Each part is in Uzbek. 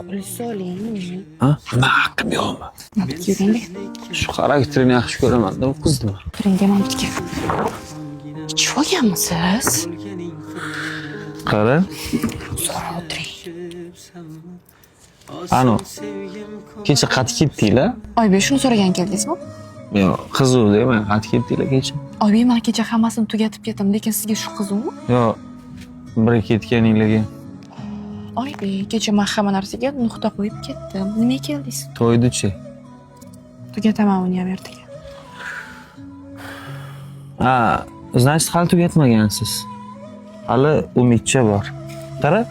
Qo'lisi oling. Ha? Nima haqqim yo'qmi? Mabitga yuring. Shu xarakterini yaxshi ko'raman-da, bu qizni. Kiring mabitga. Ichib olganmisiz? Qara. So'ra o'tiring. Ano. Kecha qaytib ketdinglar? Oybek, shuni so'ragan keldingizmi? Yo'q, qizuv deyman, qaytib ketdinglar kecha. Oybek, men kecha hammasini tugatib ketdim, lekin sizga shu qizuvmi? Yo'q, bir ketganinglarga. Oybek, kecha men hamma narsaga nuqta qo'yib ketdim. Nimaga keldingiz? To'ydi-chi? Tugataman uni ham ertaga. Ha, значит, hali tugatmagansiz. Hali umidcha bor. Qara,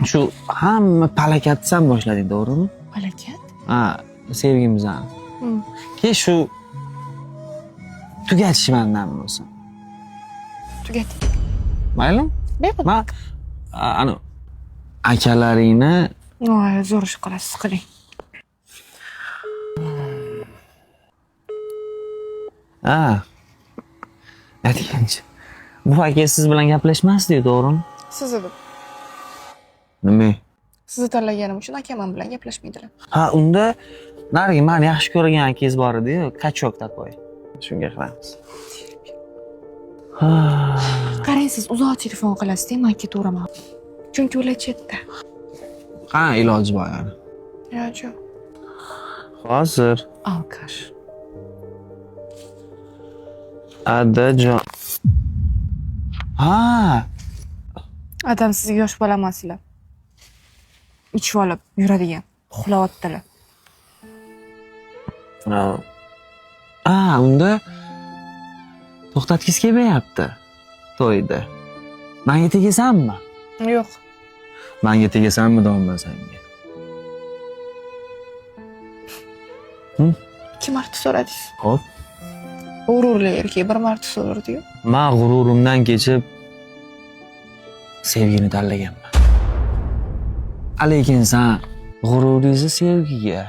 shu hamma palakatdan boshlading, to'g'rimi? Palakat? Ha, sevgimizni. Keyin shu tugatishmandan bo'lsin. Tugating. Maylimi? Bepul. Men ana akalaringni Voy, zo'r ish qilasiz, qiling. ha. Aytgancha. Bu aka siz bilan gaplashmasdi, to'g'rimi? Sizni deb. Nima? Sizni tanlaganim uchun aka men bilan gaplashmaydilar. Ha, unda narigi meni yaxshi ko'rgan akangiz bor edi-yu, kachok tapoy. Shunga qilamiz. Qarang, siz uzoq telefon qilasiz-da, men ketaveraman. Chunki ular chetda. Qani iloji bor yani. Iloji yo'q. Hozir Alkash. Adajon. Ha, Adam sizga yosh bola emaslar. Ichib olib yuradigan, uxlayotdilar. unda to'xtatgisi kelmayapti to'yda. Menga tegasanmi? Yo'q. Menga tegasanmi donmasanga? Ikki marta so'radingiz. Xo'p. G'ururli erkak bir marta so'radi-yu. Men g'ururimdan kechib sevgini tanlaganman. Lekin sen g'ururingizni sevgiga,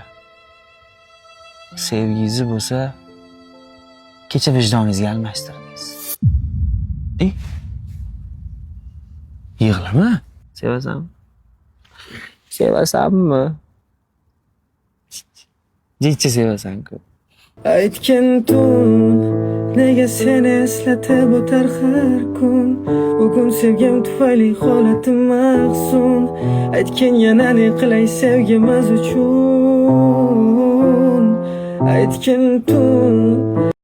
sevgingizni bo'lsa kecha vijdoningizga almashtirdingiz. Yig'lama. Sevasanmi? Sevasanmi? Jiddiy sevasan-ku. Aytgan tun nega seni eslatib o'tar har kun. Bugun sevgim tufayli holatim mahzun. Aytgan yana ne qilay sevgimiz uchun. Aytgan tun